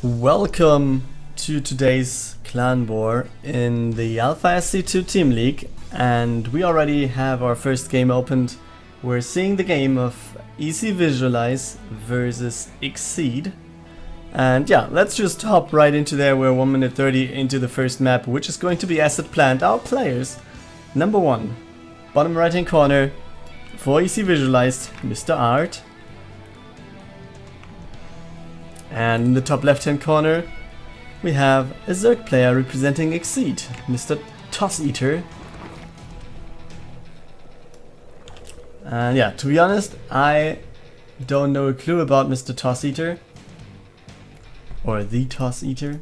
Welcome to today's clan war in the Alpha SC2 Team League, and we already have our first game opened. We're seeing the game of ECVisualize versus Exeed, and yeah, let's just hop right into there. We're 1 minute 30 into the first map, which is going to be Asset Plant. Our players, number 1, bottom right hand corner for ECVisualized, Mr. Art. And in the top left hand corner we have a Zerg player representing Exeed, Mr. TheTossEater. And yeah, to be honest, I don't know a clue about Mr. TheTossEater or TheTossEater.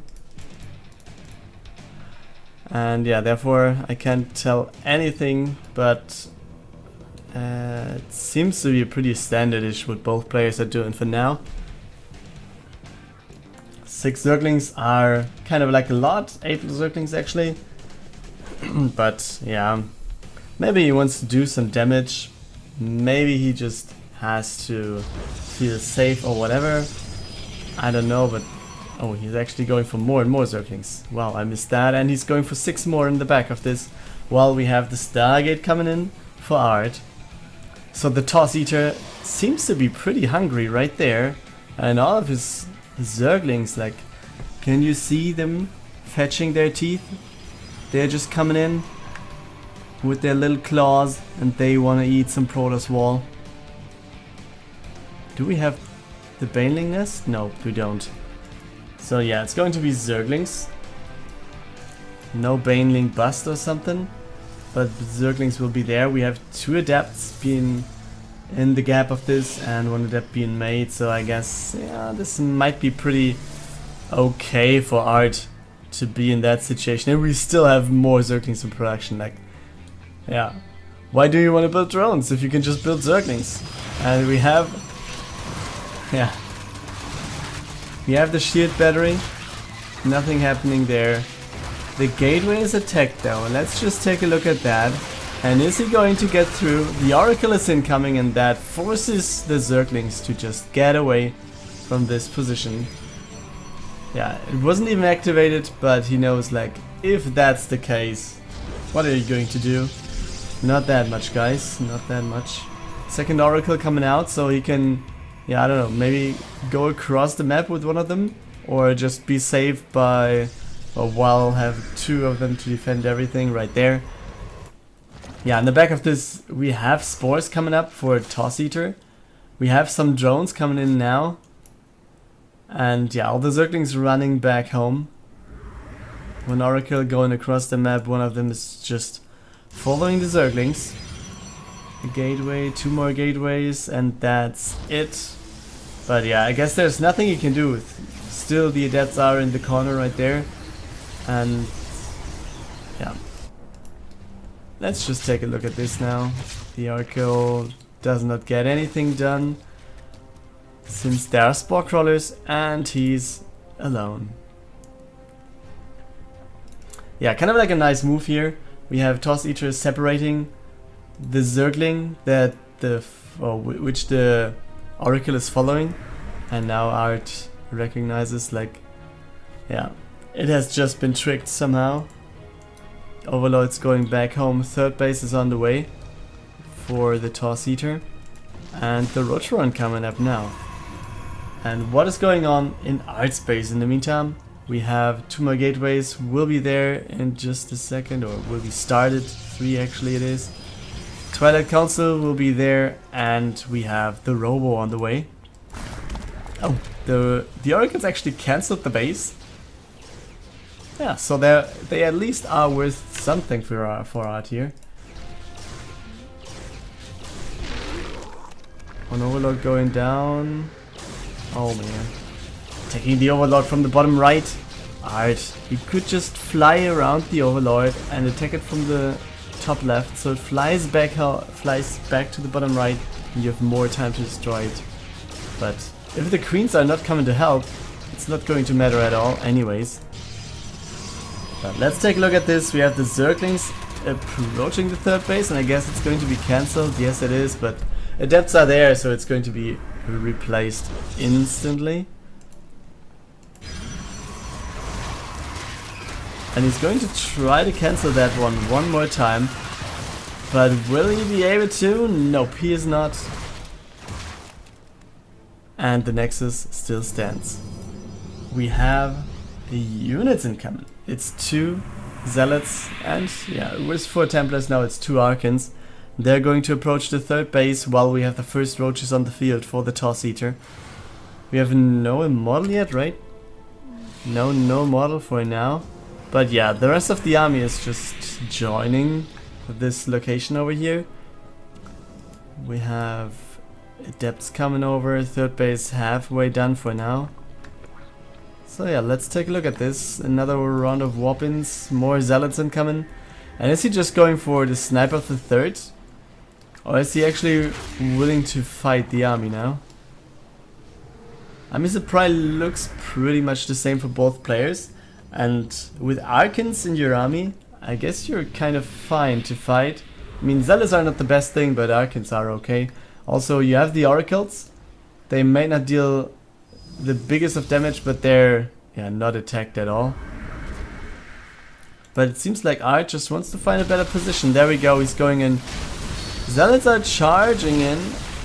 And yeah, therefore I can't tell anything, but it seems to be pretty standardish what both players are doing for now. 6 Zerglings are kind of like a lot, 8 Zerglings actually. But yeah, maybe he wants to do some damage, maybe he just has to feel safe or whatever, I don't know. But oh, he's actually going for more and more Zerglings. Wow, I missed that, and he's going for 6 more in the back of this, while we have the Stargate coming in for Art. So the TheTossEater seems to be pretty hungry right there, and all of his Zerglings, like, can you see them fetching their teeth? They're just coming in with their little claws and they want to eat some Protoss wall. Do we have the Baneling nest? No, we don't. So yeah, it's going to be Zerglings. No Baneling bust or something, but Zerglings will be there. We have 2 Adepts being in the gap of this and 1 Adept being made, so I guess yeah, this might be pretty okay for Art to be in that situation. And we still have more Zerglings in production. Like, yeah, why do you want to build drones if you can just build Zerglings? And we have, yeah, we have the shield battery, nothing happening there. The gateway is attacked though, and let's just take a look at that. And is he going to get through? The Oracle is incoming, and that forces the Zerglings to just get away from this position. Yeah, it wasn't even activated, but he knows, like, if that's the case, what are you going to do? Not that much, guys, not that much. Second Oracle coming out, so he can, yeah, I don't know, maybe go across the map with one of them, or just be saved by, or while have 2 of them to defend everything right there. Yeah, in the back of this we have spores coming up for TheTossEater. We have some drones coming in now. And yeah, all the Zerglings running back home. 1 Oracle going across the map, one of them is just following the Zerglings. A gateway, 2 more gateways, and that's it. But yeah, I guess there's nothing you can do. Still the Adepts are in the corner right there. And yeah. Let's just take a look at this now. The Oracle does not get anything done since there are spore crawlers and he's alone. Yeah, kind of like a nice move here. We have TheTossEater separating the Zergling that which the Oracle is following, and now Art recognizes, like, yeah, it has just been tricked somehow. Overlord's going back home, 3rd base is on the way for the TheTossEater, and the Rotoron coming up now. And what is going on in Art's base in the meantime? We have 2 more gateways, will be there in just a second, or will be started, 3 actually it is. Twilight Council will be there, and we have the Robo on the way. Oh, the Oracles actually cancelled the base. Yeah, so they at least are worth something for Art here. 1 Overlord going down. Oh man. Taking the Overlord from the bottom right. Art, he could just fly around the Overlord and attack it from the top left, so it flies back to the bottom right, and you have more time to destroy it. But if the Queens are not coming to help, it's not going to matter at all anyways. But let's take a look at this. We have the Zerglings approaching the 3rd base, and I guess it's going to be cancelled. Yes, it is, but Adepts are there, so it's going to be replaced instantly. And he's going to try to cancel that one more time. But will he be able to? Nope, he is not. And the Nexus still stands. We have units incoming. It's 2 Zealots and yeah, it was 4 Templars, now it's 2 Archons. They're going to approach the 3rd base while we have the first roaches on the field for the TossEater. We have no model yet, right? No model for now. But yeah, the rest of the army is just joining this location over here. We have Adepts coming over, 3rd base halfway done for now. So yeah, let's take a look at this. Another round of Whoppins, more Zealots incoming. And is he just going for the snipe of the 3rd? Or is he actually willing to fight the army now? I mean, the probably looks pretty much the same for both players. And with Archons in your army, I guess you're kind of fine to fight. I mean, Zealots are not the best thing, but Archons are okay. Also, you have the Oracles. They may not deal the biggest of damage, but they're not attacked at all. But it seems like Art just wants to find a better position. There we go, he's going in. Zealots are charging in,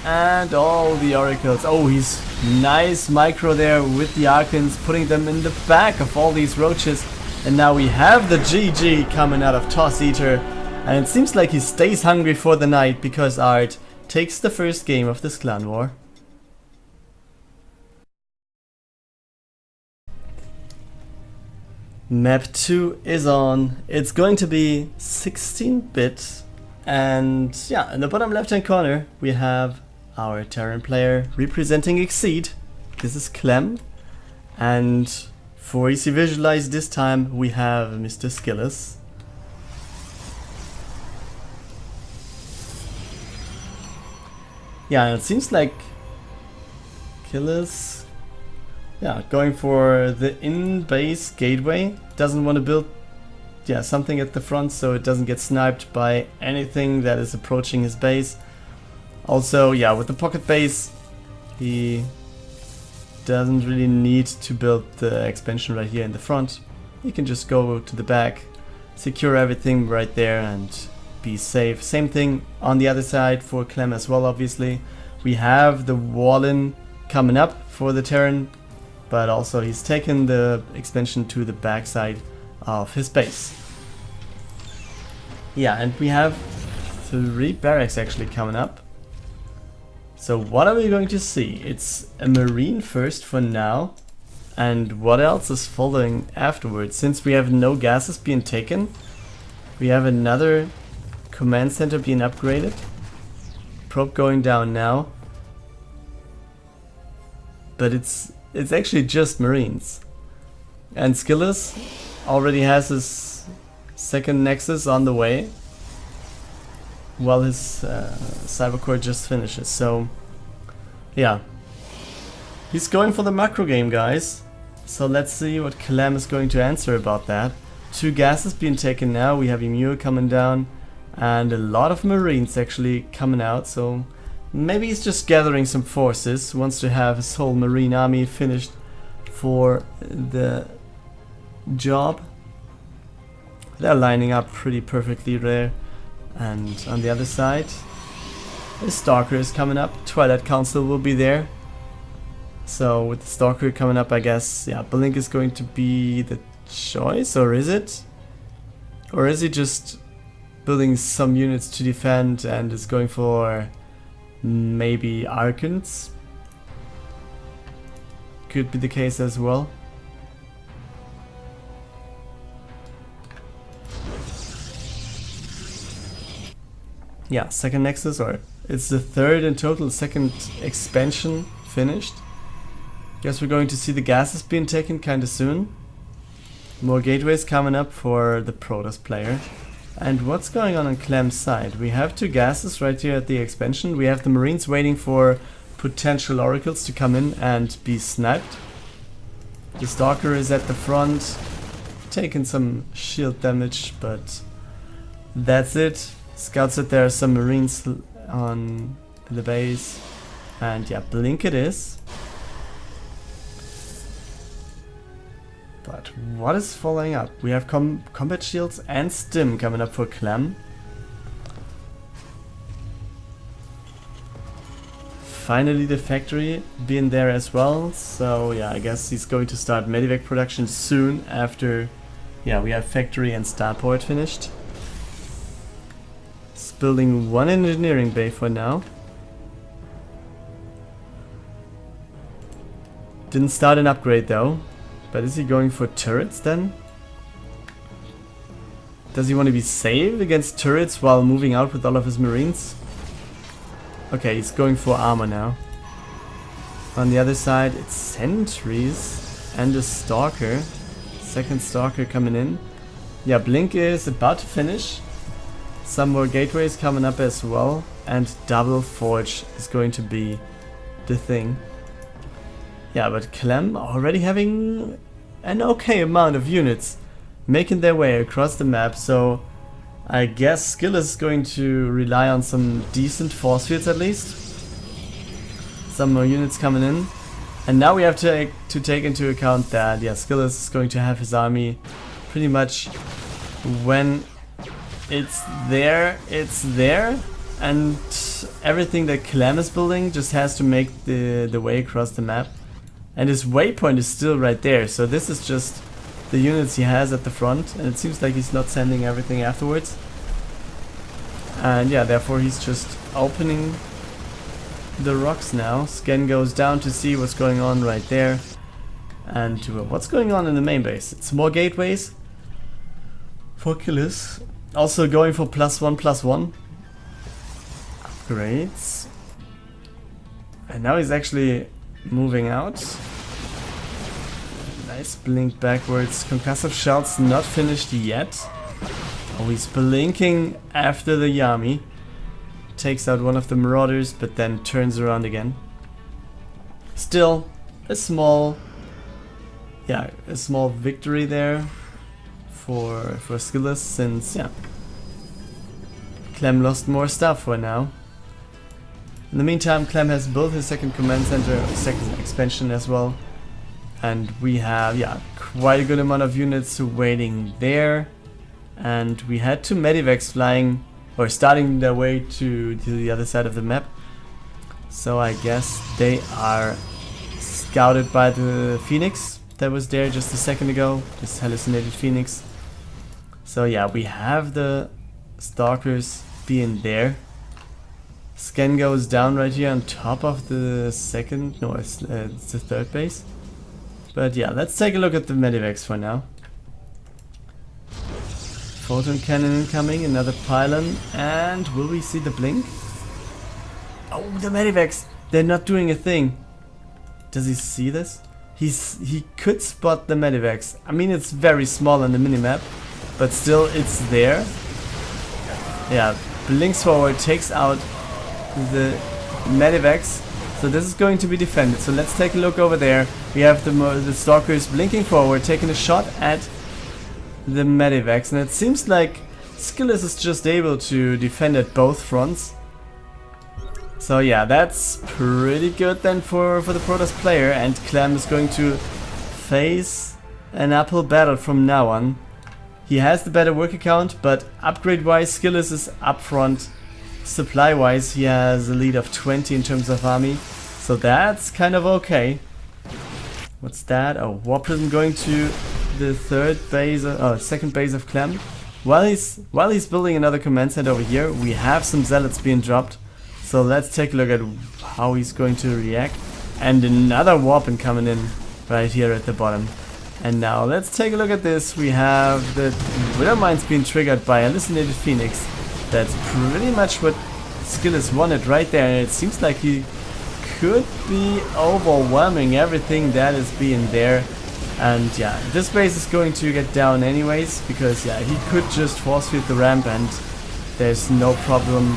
and all the Oracles. Oh, he's nice micro there with the Archons, putting them in the back of all these roaches. And now we have the GG coming out of TossEater. And it seems like he stays hungry for the night because Art takes the first game of this clan war. Map 2 is on. It's going to be 16-bit. And yeah, in the bottom left hand corner we have our Terran player representing Exeed. This is Clem. And for ECVisualize this time we have Mr. Skillous. Yeah, it seems like Skillous, going for the in-base gateway. Doesn't want to build something at the front so it doesn't get sniped by anything that is approaching his base. Also, with the pocket base, he doesn't really need to build the expansion right here in the front. He can just go to the back, secure everything right there and be safe. Same thing on the other side for Clem as well, obviously. We have the wall-in coming up for the Terran, but also he's taken the expansion to the backside of his base. Yeah, and we have 3 barracks actually coming up. So what are we going to see? It's a Marine first for now. And what else is following afterwards? Since we have no gases being taken, we have another command center being upgraded. Probe going down now. But it's actually just Marines. And Skillous already has his 2nd Nexus on the way, while his Cybercore just finishes. So yeah, he's going for the macro game, guys. So let's see what Clem is going to answer about that. 2 gases being taken now. We have Emure coming down and a lot of Marines actually coming out. So maybe he's just gathering some forces, wants to have his whole Marine army finished for the job. They're lining up pretty perfectly there. And on the other side, the Stalker is coming up. Twilight Council will be there. So with the Stalker coming up, I guess, Blink is going to be the choice, or is it? Or is he just building some units to defend and is going for maybe Archons? Could be the case as well. Yeah, 2nd Nexus, or it's the 3rd in total, 2nd expansion finished. Guess we're going to see the gases being taken kinda soon. More gateways coming up for the Protoss player. And what's going on Clem's side? We have 2 gases right here at the expansion. We have the Marines waiting for potential Oracles to come in and be sniped. The Stalker is at the front, taking some shield damage, but that's it. Scouts that there are some Marines on the base, and Blink it is. But what is following up? We have combat shields and stim coming up for Clem. Finally the factory being there as well. So yeah, I guess he's going to start medevac production soon after, yeah, we have factory and starport finished. He's building one engineering bay for now. Didn't start an upgrade though. But is he going for turrets then? Does he want to be safe against turrets while moving out with all of his marines? Okay, he's going for armor now. On the other side, it's sentries and a stalker. Second stalker coming in. Yeah, Blink is about to finish. Some more gateways coming up as well. And double forge is going to be the thing. Yeah, but Clem already having an okay amount of units making their way across the map, so I guess Skillous is going to rely on some decent force fields at least. Some more units coming in. And now we have to take into account that, yeah, Skillous is going to have his army pretty much when it's there, and everything that Clem is building just has to make the way across the map. And his waypoint is still right there, so this is just the units he has at the front, and it seems like he's not sending everything afterwards. And yeah, therefore he's just opening the rocks now. Scan goes down to see what's going on right there. And what's going on in the main base. It's more gateways for Skillous. Also going for +1/+1 upgrades. And now he's actually moving out. Nice blink backwards. Concussive shells not finished yet. Oh, he's blinking after the Yami. Takes out one of the marauders, but then turns around again. Still a small victory there for Skillous, since yeah, Clem lost more stuff for now. In the meantime, Clem has built his second command center, second expansion as well. And we have, yeah, quite a good amount of units waiting there. And we had two medivacs flying, or starting their way to the other side of the map. So I guess they are scouted by the Phoenix that was there just a second ago, this hallucinated Phoenix. So yeah, we have the Stalkers being there. Scan goes down right here on top of the second, no, it's the third base. But yeah, let's take a look at the medivacs for now. Photon cannon incoming, another pylon, and will we see the blink? Oh, the medivacs, they're not doing a thing. Does he see this? He could spot the medivacs. I mean, it's very small on the minimap, but still it's there. Yeah, blinks forward, takes out the medivacs. So this is going to be defended. So let's take a look over there. We have the stalkers blinking forward, taking a shot at the medivacs, and it seems like Skillous is just able to defend at both fronts. So yeah, that's pretty good then for the Protoss player, and Clem is going to face an uphill battle from now on. He has the better work account, but upgrade wise Skillous is up front. Supply wise he has a lead of 20 in terms of army, so that's kind of okay. What's that? Oh, War Prism going to the second base of Clem. While he's building another command center over here, we have some zealots being dropped. So let's take a look at how he's going to react. And another warping coming in right here at the bottom. And now let's take a look at this. We have the Widowmines being triggered by Hallucinated Phoenix. That's pretty much what Skillous wanted right there. And it seems like he could be overwhelming everything that is being there. And yeah, this base is going to get down anyways, because yeah, he could just force field the ramp and there's no problem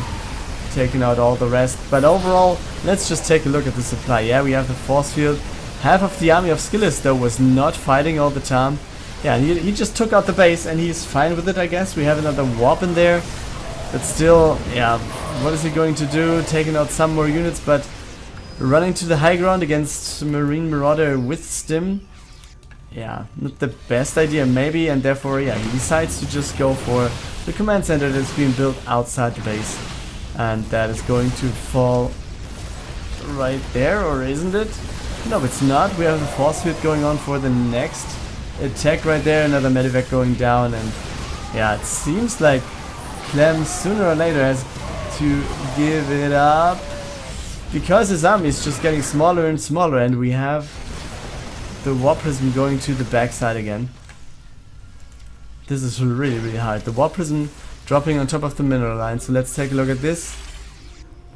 taking out all the rest. But overall, let's just take a look at the supply. Yeah, we have the force field. Half of the army of Skillous though was not fighting all the time. Yeah, he just took out the base and he's fine with it, I guess. We have another warp in there. But still, yeah, what is he going to do? Taking out some more units, but running to the high ground against Marine Marauder with Stim. yeah, not the best idea maybe, and therefore, yeah, he decides to just go for the command center that's being built outside the base. And that is going to fall right there, or isn't it? No, it's not. We have the force field going on for the next attack right there, another medevac going down, and yeah, it seems like Clem sooner or later has to give it up, because his army is just getting smaller and smaller, and we have the War Prism going to the backside again. This is really, really hard. The War Prism dropping on top of the mineral line, so let's take a look at this.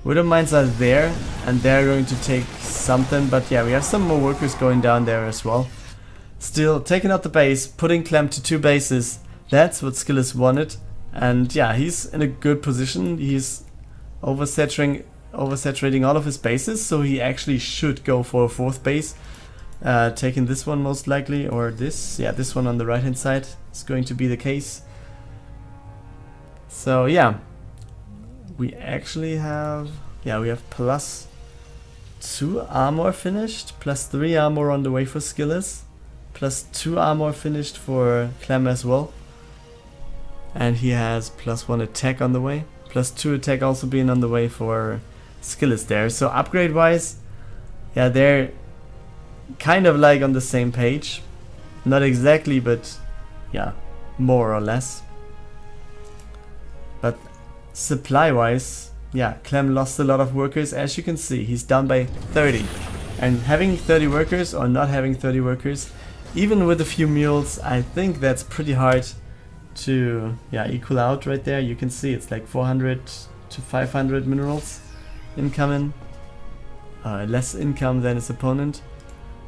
Widow mines are there, and they're going to take something, but yeah, we have some more workers going down there as well. Still, taking out the base, putting Clem to 2 bases, that's what Skillous wanted. And yeah, he's in a good position. He's oversaturating all of his bases, so he actually should go for a 4th base. Taking this one most likely, or this, yeah, this one on the right hand side is going to be the case. So yeah, we actually have, yeah, we have +2 armor finished, +3 armor on the way for Skillous, +2 armor finished for Clem as well. And he has +1 attack on the way, +2 attack also being on the way for Skillous there. So upgrade wise, yeah, they're kind of like on the same page. Not exactly, but yeah, more or less. But supply wise, yeah, Clem lost a lot of workers. As you can see, he's down by 30. And having 30 workers or not having 30 workers, even with a few mules, I think that's pretty hard to, yeah, equal out right there. You can see it's like 400 to 500 minerals incoming. Less income than his opponent.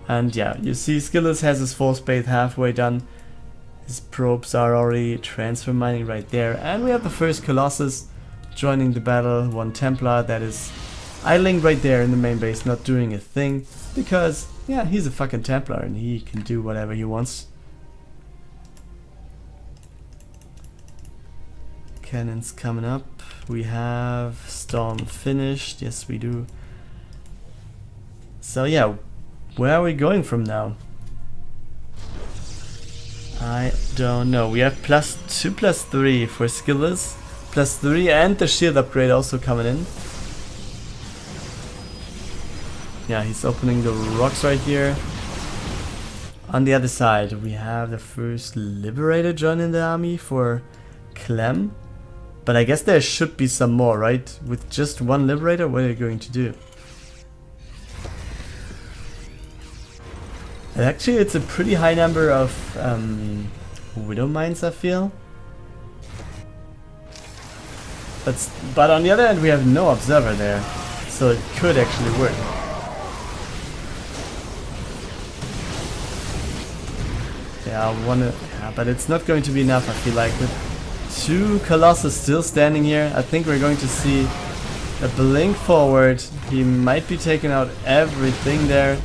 And yeah, you see Skillous has his 4th base halfway done. His probes are already transfer mining right there. And we have the first Colossus joining the battle. 1 Templar that is idling right there in the main base, not doing a thing. Because, yeah, he's a fucking Templar and he can do whatever he wants. Cannons coming up. We have Storm finished. Yes, we do. So yeah, where are we going from now? I don't know. We have +2, +3 for Skillous, +3, and the shield upgrade also coming in. Yeah, he's opening the rocks right here. On the other side, we have the first Liberator joining the army for Clem. But I guess there should be some more, right? With just 1 Liberator, what are you going to do? And actually, it's a pretty high number of Widow Mines, I feel. But on the other hand, we have no Observer there, so it could actually work. Yeah, but it's not going to be enough, I feel like. With 2 Colossus still standing here, I think we're going to see a blink forward. He might be taking out everything there.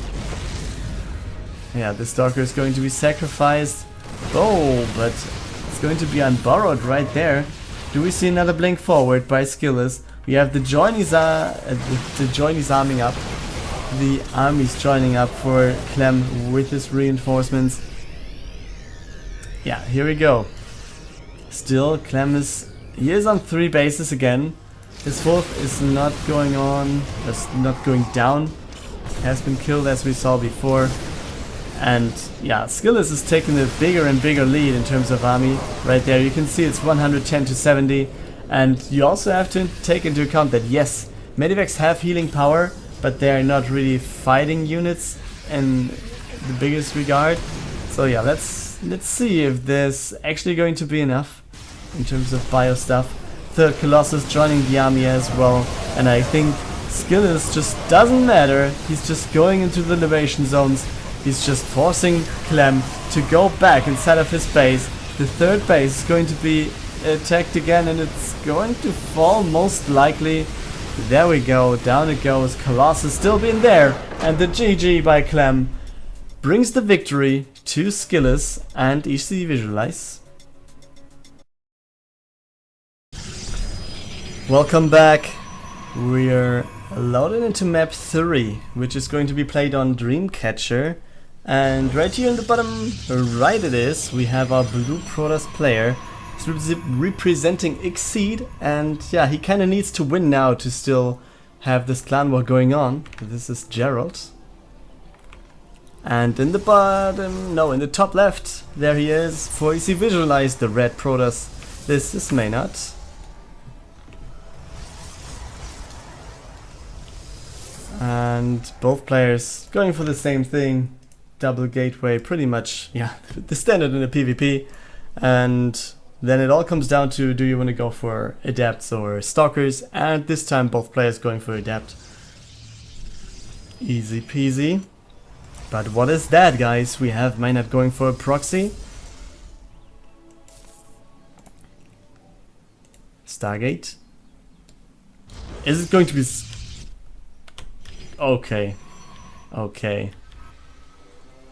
Yeah, the Stalker is going to be sacrificed. Oh, but it's going to be unborrowed right there. Do we see another blink forward by Skillous? We have the joinies arming up. The army's joining up for Clem with his reinforcements. Yeah, here we go. Still, Clem is on 3 bases again. His 4th is not going on, just not going down. Has been killed as we saw before. And yeah, Skillous is taking a bigger and bigger lead in terms of army. Right there, you can see it's 110 to 70. And you also have to take into account that yes, Medivacs have healing power, but they're not really fighting units in the biggest regard. So yeah, let's see if there's actually going to be enough in terms of bio stuff. 3rd Colossus joining the army as well. And I think Skillous just doesn't matter. He's just going into the liberation zones. He's just forcing Clem to go back inside of his base. The 3rd base is going to be attacked again and it's going to fall most likely. There we go, down it goes. Colossus still being there. And the GG by Clem brings the victory to Skillous and ECVisualize. Welcome back. We're loaded into map 3, which is going to be played on Dreamcatcher. And right here in the bottom right it is, we have our blue Protoss player. He's representing Exeed, and yeah, he kind of needs to win now to still have this clan war going on. This is Gerald. And in the bottom, no, in the top left, there he is for ECVisualize, the red Protoss. This is Maynard. And both players going for the same thing. Double gateway, pretty much, yeah, the standard in the PvP. And then it all comes down to, do you want to go for adepts or stalkers? And this time both players going for adept. Easy peasy. But what is that, guys? We have Maynard going for a proxy. Stargate. Is it going to be... Okay. Okay.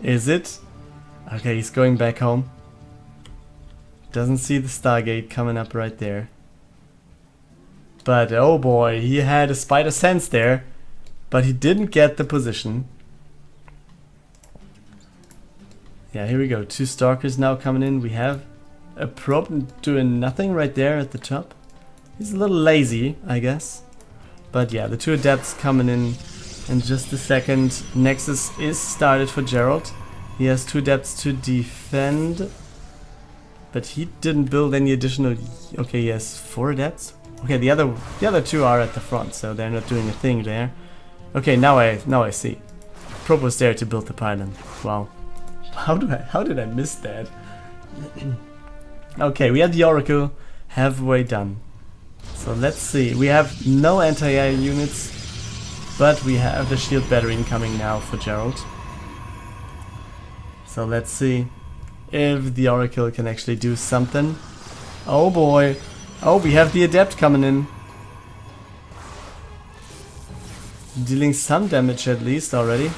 Is it? Okay, he's going back home. Doesn't see the Stargate coming up right there. But oh boy, he had a spider sense there. But he didn't get the position. Yeah, here we go. 2 stalkers now coming in. We have a probe doing nothing right there at the top. He's a little lazy, I guess. But yeah, the 2 adepts coming in just a second. Nexus is started for Gerald. He has 2 adepts to defend. But he didn't build any additional... Okay, he has 4 adepts. Okay, the other 2 are at the front, so they're not doing a thing there. Okay, now I see. Probe was there to build the pylon. Wow. How did I miss that? Okay, we have the Oracle halfway done. So let's see. We have no anti-air units, but we have the shield battery incoming now for Gerald. So let's see if the Oracle can actually do something. Oh boy. Oh, we have the Adept coming in. Dealing some damage at least already.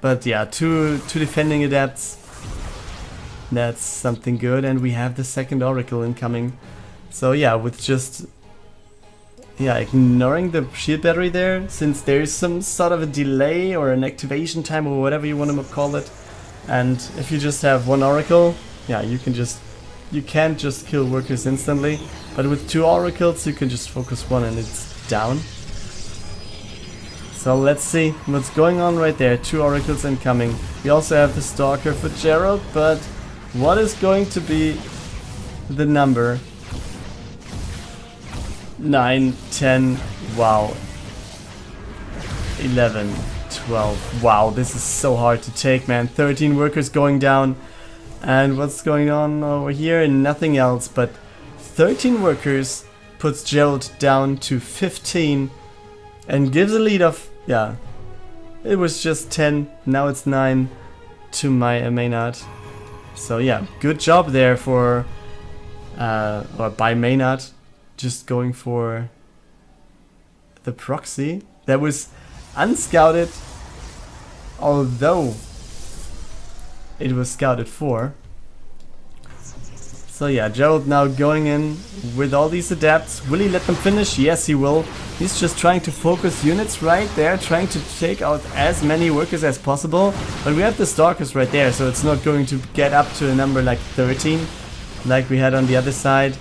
But yeah, two defending Adepts. That's something good. And we have the second Oracle incoming. So yeah, with just... yeah, ignoring the shield battery there, since there's some sort of a delay or an activation time or whatever you want to call it. And if you just have one Oracle, yeah, you can't just kill workers instantly. But with 2 Oracles, you can just focus one and it's down. So let's see what's going on right there. 2 Oracles incoming. We also have the Stalker for Gerald, but what is going to be the number? 9, 10, wow. 11, 12. Wow, this is so hard to take, man. 13 workers going down. And what's going on over here? Nothing else, but 13 workers puts Gerald down to 15 and gives a lead of, yeah, it was just 10, now it's 9 to my Maynard. So yeah, good job there for, or by Maynard, just going for the proxy. That was unscouted, although it was scouted for. So yeah, Gerald now going in with all these adapts. Will he let them finish? Yes, he will. He's just trying to focus units right there, trying to take out as many workers as possible. But we have the Stalkers right there, so it's not going to get up to a number like 13, like we had on the other side.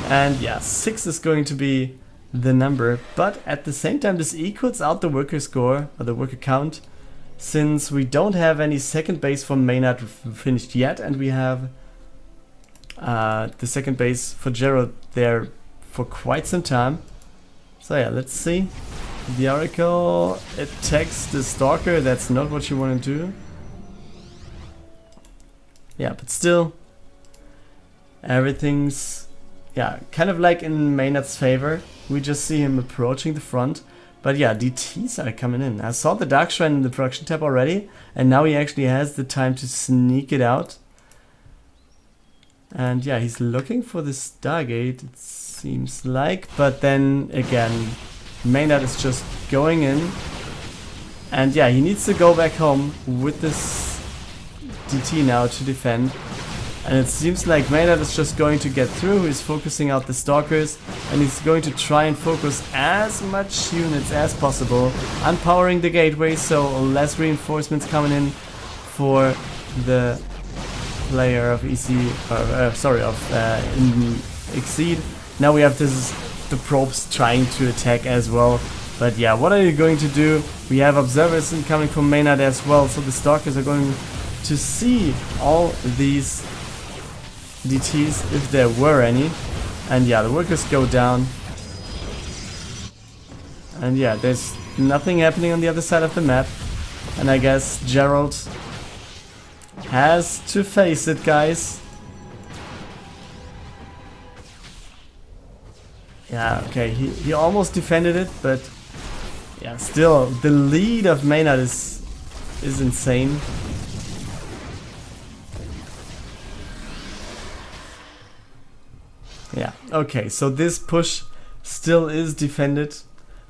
And yeah, 6 is going to be the number. But at the same time, this equals out the worker score, or the worker count, since we don't have any second base for Maynard finished yet, and we have the second base for Gerald there for quite some time. So yeah, let's see. The Oracle attacks the Stalker. That's not what you want to do. Yeah, but still, everything's, yeah, kind of like in Maynard's favor. We just see him approaching the front. But yeah, DTs are coming in. I saw the Dark Shrine in the production tab already, and now he actually has the time to sneak it out. And yeah, he's looking for the Stargate, it seems like. But then again, Maynard is just going in. And yeah, he needs to go back home with this DT now to defend. And it seems like Maynard is just going to get through. He's focusing out the Stalkers, and he's going to try and focus as much units as possible, unpowering the gateway, so less reinforcements coming in. for the player of Exeed. Now we have the probes trying to attack as well. But yeah, what are you going to do? We have observers incoming from maynard as well, so the stalkers are going to see all these DTs if there were any. And yeah, the workers go down. And yeah, there's nothing happening on the other side of the map. And I guess Gerald has to face it, guys. Yeah, okay, he almost defended it, but yeah, still, the lead of maynard is insane. Yeah, okay, so this push still is defended.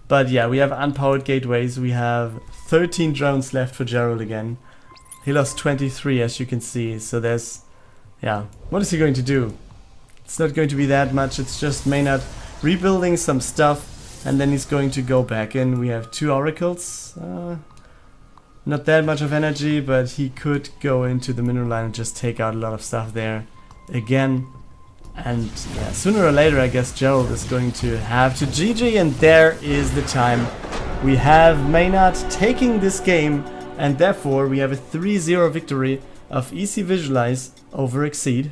But yeah, we have unpowered gateways. We have 13 drones left for Gerald again. He lost 23, as you can see. So there's... yeah, what is he going to do? It's not going to be that much. It's just maynard rebuilding some stuff. And then he's going to go back in. We have 2 oracles. Not that much of energy, but he could go into the mineral line and just take out a lot of stuff there again. And yeah, sooner or later I guess Gerald is going to have to GG, and there is the time. We have maynard taking this game, and therefore we have a 3-0 victory of ECVisualize over Exeed.